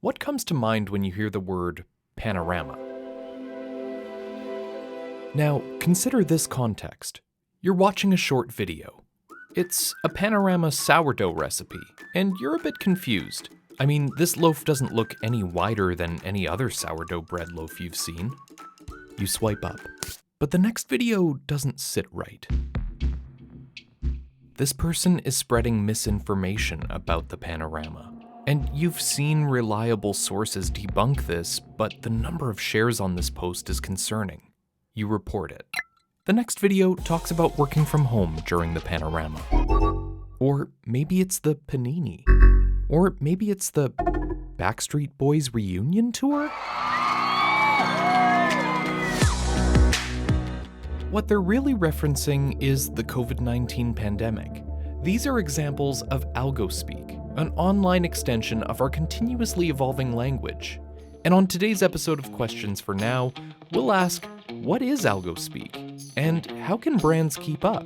What comes to mind when you hear the word panorama? Now, consider this context. You're watching a short video. It's a panorama sourdough recipe, and you're a bit confused. I mean, this loaf doesn't look any wider than any other sourdough bread loaf you've seen. You swipe up, but the next video doesn't sit right. This person is spreading misinformation about the panorama. And you've seen reliable sources debunk this, but the number of shares on this post is concerning. You report it. The next video talks about working from home during the panorama. Or maybe it's the panini. Or maybe it's the Backstreet Boys reunion tour? What they're really referencing is the COVID-19 pandemic. These are examples of Algospeak, an online extension of our continuously evolving language. And on today's episode of Questions for Now, we'll ask, what is Algospeak? And how can brands keep up?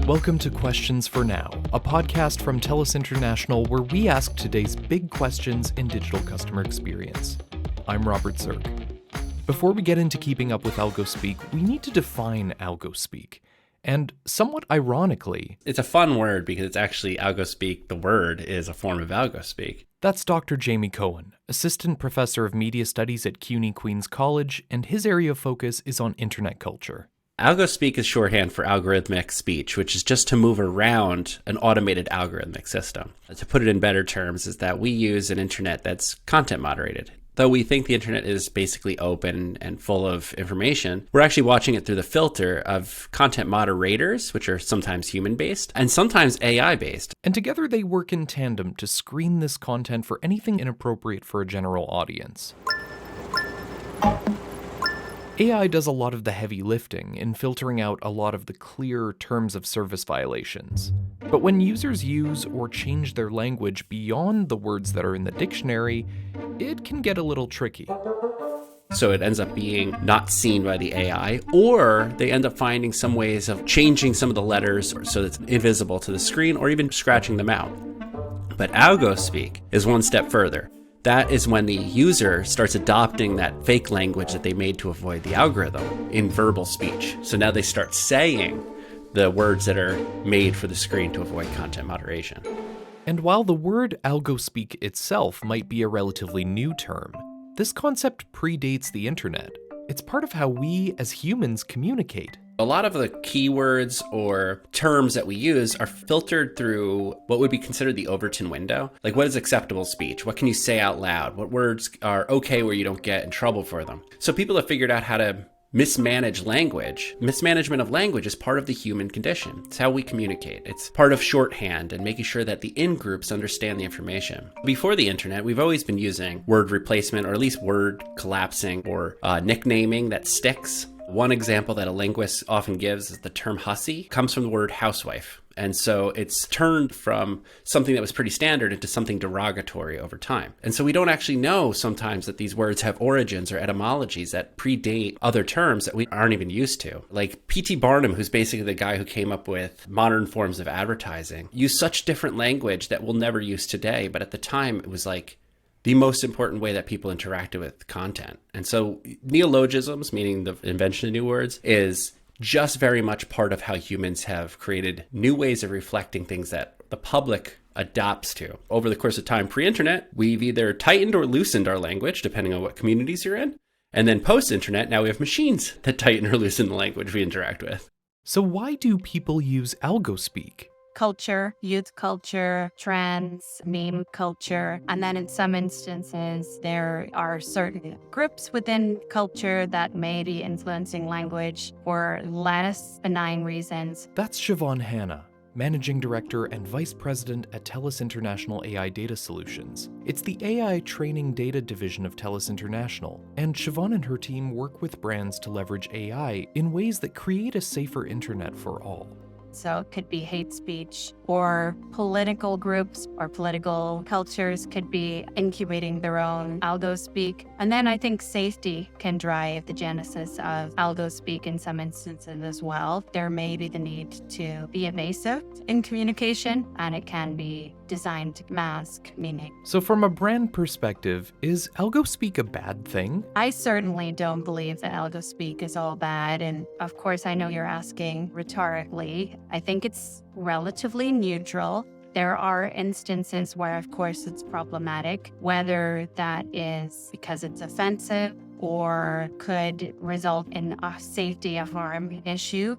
Welcome to Questions for Now, a podcast from TELUS International where we ask today's big questions in digital customer experience. I'm Robert Zirk. Before we get into keeping up with Algospeak, we need to define Algospeak. And somewhat ironically, it's a fun word because it's actually Algospeak. The word is a form of Algospeak. That's Dr. Jamie Cohen, Assistant Professor of Media Studies at CUNY Queen's College, and his area of focus is on internet culture. Algospeak is shorthand for algorithmic speech, which is just to move around an automated algorithmic system. To put it in better terms is that we use an internet that's content moderated. Though we think the internet is basically open and full of information, we're actually watching it through the filter of content moderators, which are sometimes human-based and sometimes AI-based. And together they work in tandem to screen this content for anything inappropriate for a general audience. AI does a lot of the heavy lifting in filtering out a lot of the clear terms of service violations. But when users use or change their language beyond the words that are in the dictionary, it can get a little tricky. So it ends up being not seen by the AI, or they end up finding some ways of changing some of the letters so that it's invisible to the screen, or even scratching them out. But Algospeak is one step further. That is when the user starts adopting that fake language that they made to avoid the algorithm in verbal speech. So now they start saying the words that are made for the screen to avoid content moderation. And while the word Algospeak itself might be a relatively new term, this concept predates the internet. It's part of how we as humans communicate. A lot of the keywords or terms that we use are filtered through what would be considered the Overton window. Like, what is acceptable speech? What can you say out loud? What words are okay where you don't get in trouble for them? So people have figured out how to mismanage language. Mismanagement of language is part of the human condition. It's how we communicate. It's part of shorthand and making sure that the in-groups understand the information. Before the internet, we've always been using word replacement, or at least word collapsing, or nicknaming that sticks. One example that a linguist often gives is the term hussy comes from the word housewife. And so it's turned from something that was pretty standard into something derogatory over time. And so we don't actually know sometimes that these words have origins or etymologies that predate other terms that we aren't even used to. Like P.T. Barnum, who's basically the guy who came up with modern forms of advertising, used such different language that we'll never use today. But at the time, it was like the most important way that people interacted with content. And so neologisms, meaning the invention of new words, is just very much part of how humans have created new ways of reflecting things that the public adopts to. Over the course of time pre-internet, we've either tightened or loosened our language, depending on what communities you're in. And then post-internet, now we have machines that tighten or loosen the language we interact with. So why do people use Algospeak? Culture, youth culture, trends, meme culture. And then in some instances, there are certain groups within culture that may be influencing language for less benign reasons. That's Siobhan Hanna, Managing Director and Vice President at TELUS International AI Data Solutions. It's the AI training data division of TELUS International, and Siobhan and her team work with brands to leverage AI in ways that create a safer internet for all. So it could be hate speech, or political groups or political cultures could be incubating their own Algospeak. And then I think safety can drive the genesis of Algospeak in some instances as well. There may be the need to be evasive in communication, and it can be designed to mask meaning. So from a brand perspective, is Algospeak a bad thing? I certainly don't believe that Algospeak is all bad. And of course, I know you're asking rhetorically. I think it's relatively neutral. There are instances where, of course, it's problematic, whether that is because it's offensive or could result in a safety of harm issue.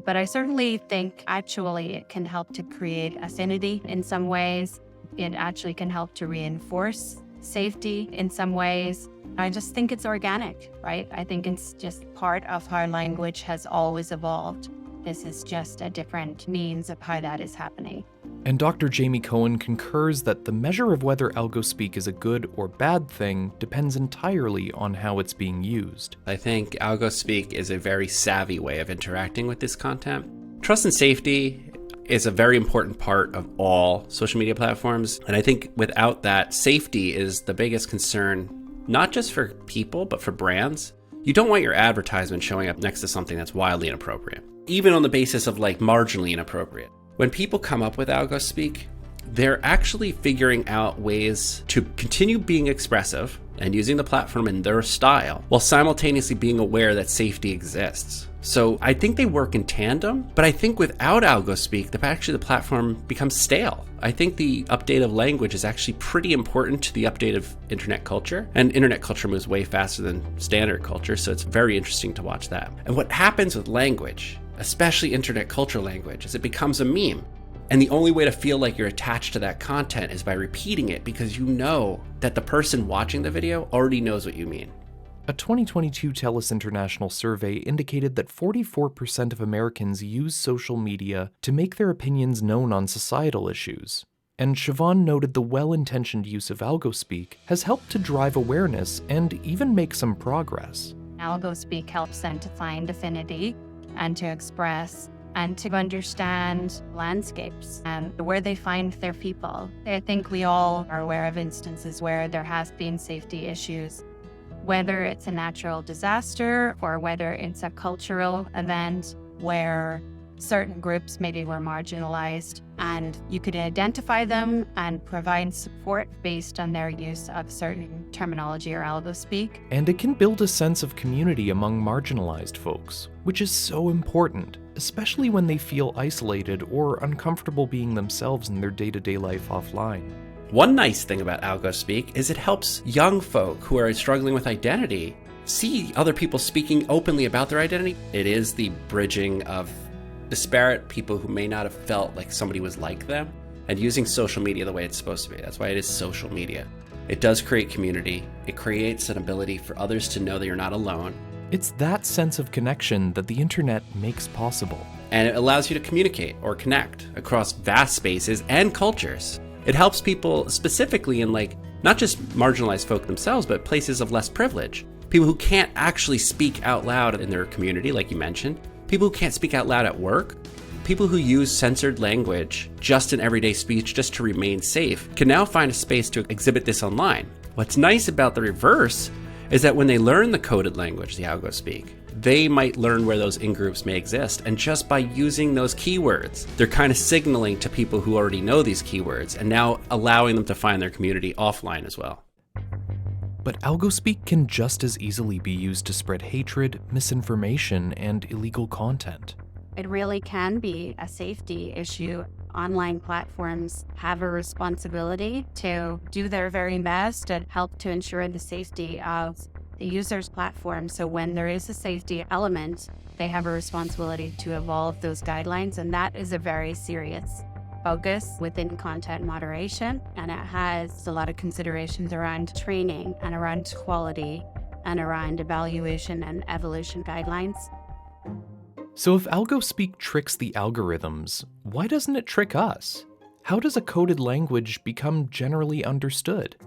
But I certainly think actually it can help to create affinity in some ways. It actually can help to reinforce safety in some ways. I just think it's organic, right? I think it's just part of how language has always evolved. This is just a different means of how that is happening. And Dr. Jamie Cohen concurs that the measure of whether Algospeak is a good or bad thing depends entirely on how it's being used. I think Algospeak is a very savvy way of interacting with this content. Trust and safety is a very important part of all social media platforms. And I think without that, safety is the biggest concern, not just for people, but for brands. You don't want your advertisement showing up next to something that's wildly inappropriate, even on the basis of like marginally inappropriate. When people come up with Algospeak, they're actually figuring out ways to continue being expressive and using the platform in their style while simultaneously being aware that safety exists. So I think they work in tandem, but I think without Algospeak, the platform becomes stale. I think the update of language is actually pretty important to the update of internet culture, and internet culture moves way faster than standard culture, so it's very interesting to watch that. And what happens with language, especially internet culture language, is it becomes a meme. And the only way to feel like you're attached to that content is by repeating it, because you know that the person watching the video already knows what you mean. A 2022 TELUS International survey indicated that 44% of Americans use social media to make their opinions known on societal issues. And Siobhan noted the well-intentioned use of Algospeak has helped to drive awareness and even make some progress. Algospeak helps them to find affinity and to express and to understand landscapes and where they find their people. I think we all are aware of instances where there has been safety issues, whether it's a natural disaster or whether it's a cultural event where certain groups maybe were marginalized, and you could identify them and provide support based on their use of certain terminology or Algospeak. And it can build a sense of community among marginalized folks, which is so important, especially when they feel isolated or uncomfortable being themselves in their day-to-day life offline. One nice thing about Algospeak is it helps young folk who are struggling with identity see other people speaking openly about their identity. It is the bridging of disparate people who may not have felt like somebody was like them, and using social media the way it's supposed to be. That's why it is social media. It does create community. It creates an ability for others to know that you're not alone. It's that sense of connection that the internet makes possible. And it allows you to communicate or connect across vast spaces and cultures. It helps people specifically in not just marginalized folk themselves, but places of less privilege. People who can't actually speak out loud in their community, like you mentioned. People who can't speak out loud at work. People who use censored language just in everyday speech just to remain safe can now find a space to exhibit this online. What's nice about the reverse is that when they learn the coded language, the Algospeak, they might learn where those in-groups may exist. And just by using those keywords, they're kind of signaling to people who already know these keywords and now allowing them to find their community offline as well. But Algospeak can just as easily be used to spread hatred, misinformation, and illegal content. It really can be a safety issue. Online platforms have a responsibility to do their very best and help to ensure the safety of the user's platform. So when there is a safety element, they have a responsibility to evolve those guidelines, and that is a very serious focus within content moderation, and it has a lot of considerations around training and around quality and around evaluation and evolution guidelines. So if Algospeak tricks the algorithms, why doesn't it trick us? How does a coded language become generally understood?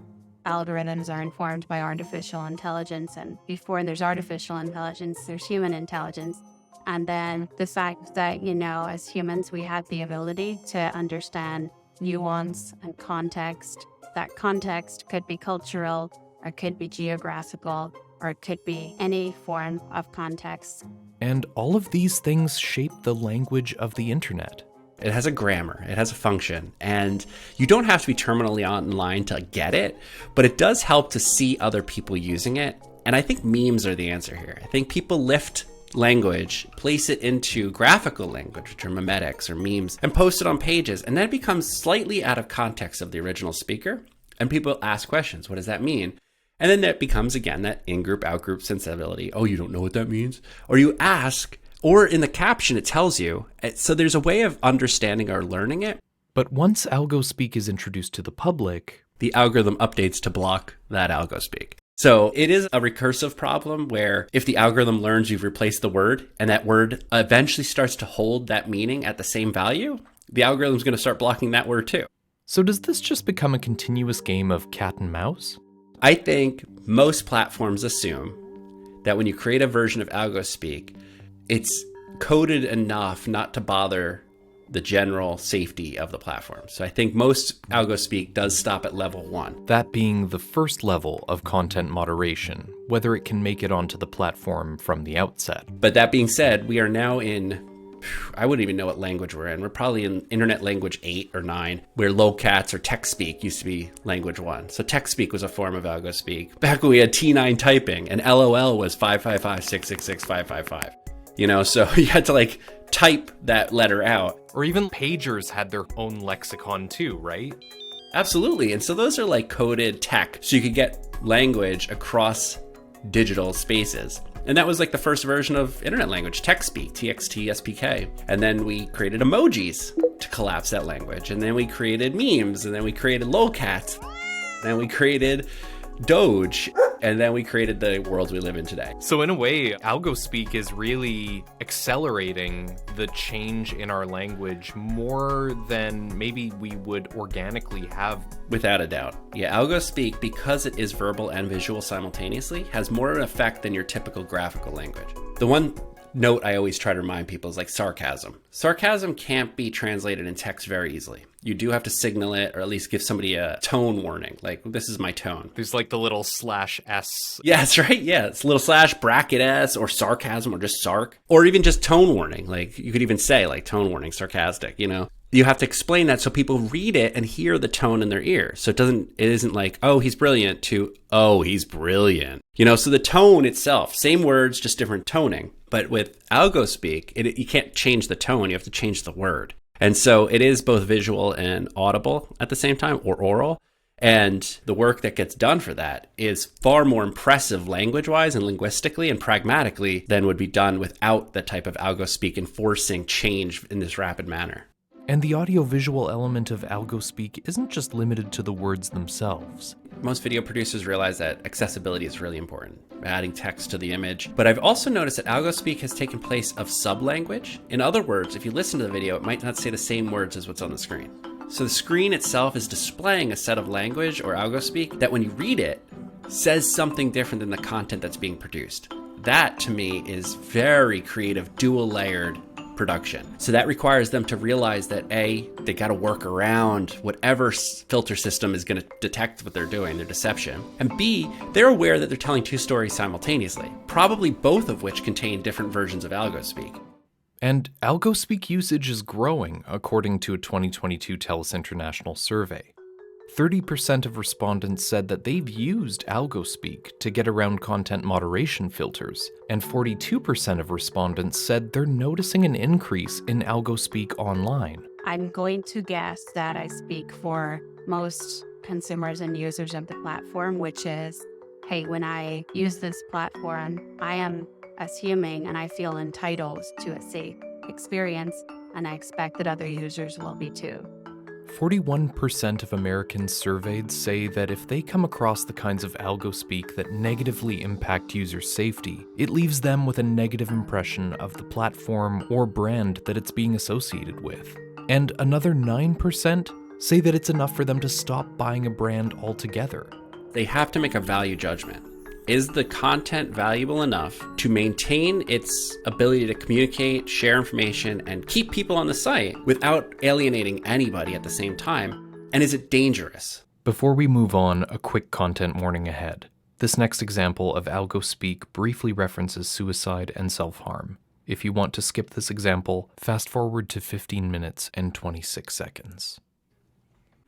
Algorithms are informed by artificial intelligence, and before there's artificial intelligence, there's human intelligence. And then the fact that, as humans, we have the ability to understand nuance and context. That context could be cultural, or it could be geographical, or it could be any form of context. And all of these things shape the language of the internet. It has a grammar, it has a function, and you don't have to be terminally online to get it, but it does help to see other people using it. And I think memes are the answer here. I think people lift language, place it into graphical language, which are memetics or memes, and post it on pages, and then it becomes slightly out of context of the original speaker, and people ask questions. What does that mean? And then that becomes, again, that in-group, out-group sensibility. Oh, you don't know what that means? Or you ask, or in the caption, it tells you. So there's a way of understanding or learning it. But once Algospeak is introduced to the public, the algorithm updates to block that Algospeak. So it is a recursive problem where if the algorithm learns you've replaced the word and that word eventually starts to hold that meaning at the same value, the algorithm's going to start blocking that word too. So does this just become a continuous game of cat and mouse? I think most platforms assume that when you create a version of Algospeak, it's coded enough not to bother the general safety of the platform. So I think most Algospeak does stop at level 1. That being the first level of content moderation, whether it can make it onto the platform from the outset. But that being said, we are now in, I wouldn't even know what language we're in. We're probably in internet language 8 or 9, where lowcats or TextSpeak used to be language 1. So TextSpeak was a form of Algospeak. Back when we had T9 typing and LOL was 555-666-555. So you had to type that letter out. Or even pagers had their own lexicon too, right? Absolutely. And so those are coded tech. So you could get language across digital spaces. And that was the first version of internet language, TextSpeak, TXT, SPK. And then we created emojis to collapse that language. And then we created memes. And then we created lolcats. Then we created Doge. And then we created the world we live in today. So in a way, Algospeak is really accelerating the change in our language more than maybe we would organically have. Without a doubt. Yeah, Algospeak, because it is verbal and visual simultaneously, has more of an effect than your typical graphical language. The one note I always try to remind people is sarcasm. Sarcasm can't be translated in text very easily. You do have to signal it, or at least give somebody a tone warning. This is my tone. There's the little /S. Yeah, that's right. Yeah, it's little /S or sarcasm or just sarc. Or even just tone warning. You could even say tone warning, sarcastic, You have to explain that so people read it and hear the tone in their ear. So it isn't oh, he's brilliant to, oh, he's brilliant. So the tone itself, same words, just different toning. But with Algospeak, you can't change the tone. You have to change the word. And so it is both visual and audible at the same time, or oral. And the work that gets done for that is far more impressive language-wise and linguistically and pragmatically than would be done without the type of Algospeak enforcing change in this rapid manner. And the audiovisual element of Algospeak isn't just limited to the words themselves. Most video producers realize that accessibility is really important, adding text to the image. But I've also noticed that Algospeak has taken place of sub-language. In other words, if you listen to the video, it might not say the same words as what's on the screen. So the screen itself is displaying a set of language or Algospeak that when you read it, says something different than the content that's being produced. That, to me, is very creative, dual-layered production. So that requires them to realize that A, they got to work around whatever filter system is going to detect what they're doing, their deception. And B, they're aware that they're telling two stories simultaneously, probably both of which contain different versions of Algospeak. And Algospeak usage is growing, according to a 2022 TELUS International survey. 30% of respondents said that they've used Algospeak to get around content moderation filters, and 42% of respondents said they're noticing an increase in Algospeak online. I'm going to guess that I speak for most consumers and users of the platform, which is, hey, when I use this platform, I am assuming and I feel entitled to a safe experience, and I expect that other users will be too. 41% of Americans surveyed say that if they come across the kinds of Algospeak that negatively impact user safety, it leaves them with a negative impression of the platform or brand that it's being associated with. And another 9% say that it's enough for them to stop buying a brand altogether. They have to make a value judgment. Is the content valuable enough to maintain its ability to communicate, share information, and keep people on the site without alienating anybody at the same time? And is it dangerous? Before we move on, a quick content warning ahead. This next example of Algospeak briefly references suicide and self-harm. If you want to skip this example, fast forward to 15 minutes and 26 seconds.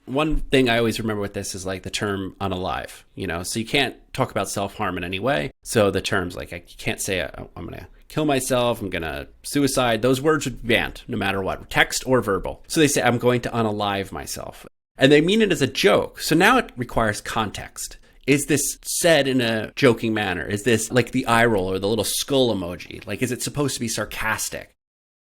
One thing I always remember with this is like the term unalive, so you can't talk about self-harm in any way. So the terms like, I can't say I'm going to kill myself, I'm going to suicide. Those words would be banned no matter what, text or verbal. So they say, I'm going to unalive myself. And they mean it as a joke. So now it requires context. Is this said in a joking manner? Is this like the eye roll or the little skull emoji? Like, is it supposed to be sarcastic?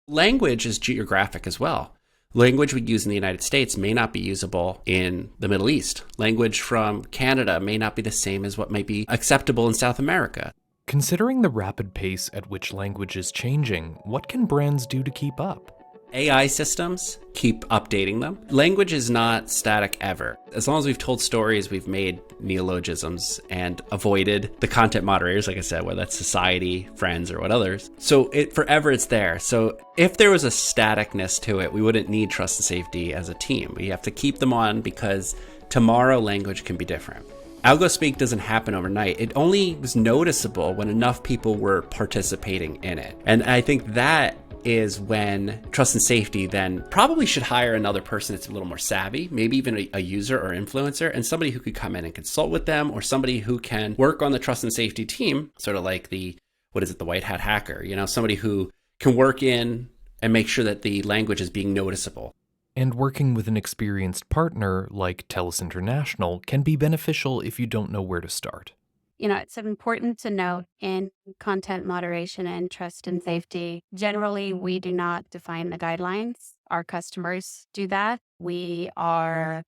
Language is geographic as well. Language we use in the United States may not be usable in the Middle East. Language from Canada may not be the same as what might be acceptable in South America. Considering the rapid pace at which language is changing, what can brands do to keep up? AI systems, keep updating them. Language is not static ever. As long as we've told stories, we've made neologisms and avoided the content moderators, like I said, whether that's society, friends, or what others. So it's there. So if there was a staticness to it, we wouldn't need trust and safety as a team. We have to keep them on because tomorrow language can be different. Algospeak doesn't happen overnight. It only was noticeable when enough people were participating in it. And I think that is when trust and safety then probably should hire another person that's a little more savvy, maybe even a user or influencer, and somebody who could come in and consult with them, or somebody who can work on the trust and safety team, sort of like the white hat hacker, somebody who can work in and make sure that the language is being noticeable. And working with an experienced partner like TELUS International can be beneficial if you don't know where to start. It's important to note in content moderation and trust and safety, generally, we do not define the guidelines. Our customers do that. We are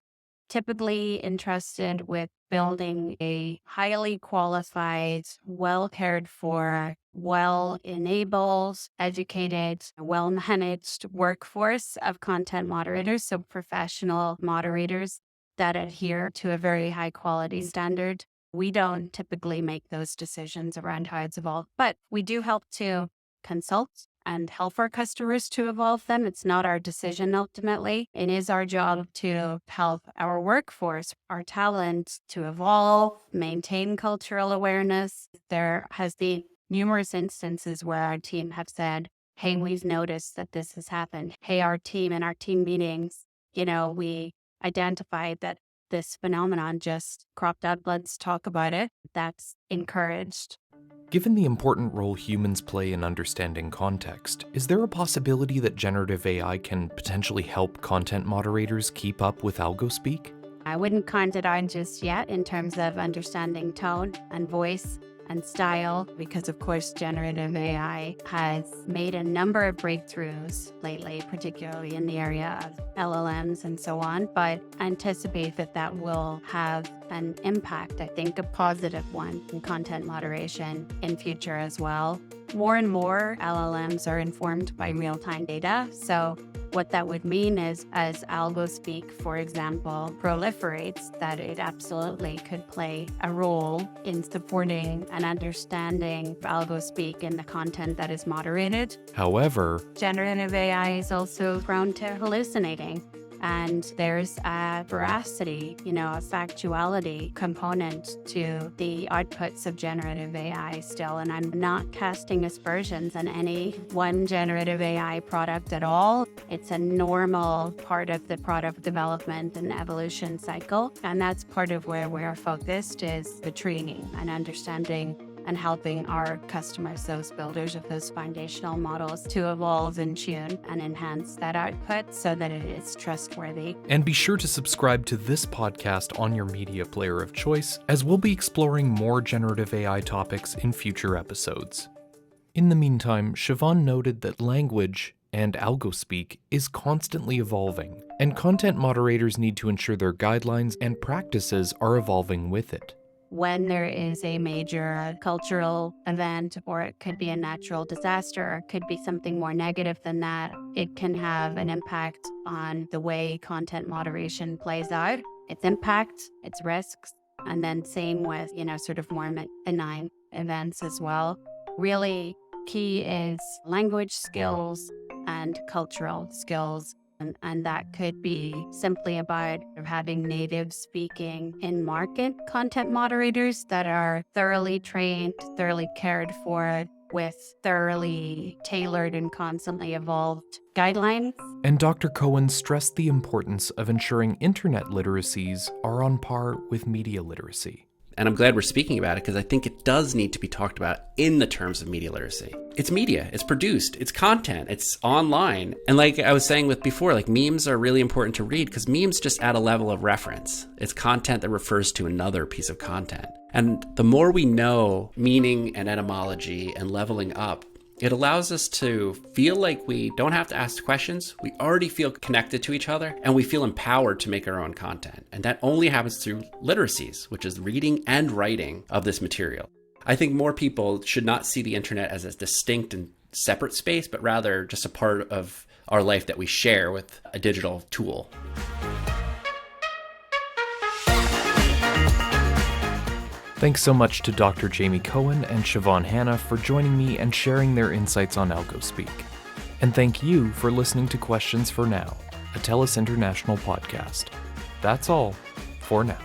typically entrusted with building a highly qualified, well cared for, well enabled, educated, well managed workforce of content moderators, so professional moderators that adhere to a very high quality standard. We don't typically make those decisions around how it's evolved, but we do help to consult and help our customers to evolve them. It's not our decision ultimately. It is our job to help our workforce, our talent to evolve, maintain cultural awareness. There has been numerous instances where our team have said, hey, we've noticed that this has happened. Hey, our team in our team meetings, we identified that this phenomenon just cropped up. Let's talk about it. That's encouraged. Given the important role humans play in understanding context, is there a possibility that generative AI can potentially help content moderators keep up with Algospeak? I wouldn't count it out just yet in terms of understanding tone and voice and style, because of course generative AI has made a number of breakthroughs lately, particularly in the area of LLMs and so on, but anticipate that will have an impact, I think a positive one, in content moderation in future as well. More and more LLMs are informed by real-time data, so what that would mean is, as Algospeak, for example, proliferates, that it absolutely could play a role in supporting and understanding Algospeak in the content that is moderated. However, generative AI is also prone to hallucinating. And there's a veracity, a factuality component to the outputs of generative AI still. And I'm not casting aspersions on any one generative AI product at all. It's a normal part of the product development and evolution cycle. And that's part of where we're focused, is the training and understanding and helping our customers, those builders of those foundational models, to evolve and tune and enhance that output so that it is trustworthy. And be sure to subscribe to this podcast on your media player of choice, as we'll be exploring more generative AI topics in future episodes. In the meantime, Siobhan noted that language and Algospeak is constantly evolving, and content moderators need to ensure their guidelines and practices are evolving with it. When there is a major cultural event, or it could be a natural disaster, or it could be something more negative than that, it can have an impact on the way content moderation plays out, its impact, its risks, And then same with, sort of more benign events as well. Really key is language skills and cultural skills. And that could be simply about having native speaking in market content moderators that are thoroughly trained, thoroughly cared for, with thoroughly tailored and constantly evolved guidelines. And Dr. Cohen stressed the importance of ensuring internet literacies are on par with media literacy. And I'm glad we're speaking about it because I think it does need to be talked about in the terms of media literacy. It's media, it's produced, it's content, it's online. And like I was saying before, memes are really important to read because memes just add a level of reference. It's content that refers to another piece of content. And the more we know meaning and etymology and leveling up, it allows us to feel like we don't have to ask questions. We already feel connected to each other and we feel empowered to make our own content. And that only happens through literacies, which is reading and writing of this material. I think more people should not see the internet as a distinct and separate space, but rather just a part of our life that we share with a digital tool. Thanks so much to Dr. Jamie Cohen and Siobhan Hanna for joining me and sharing their insights on Algospeak. And thank you for listening to Questions for Now, a TELUS International podcast. That's all for now.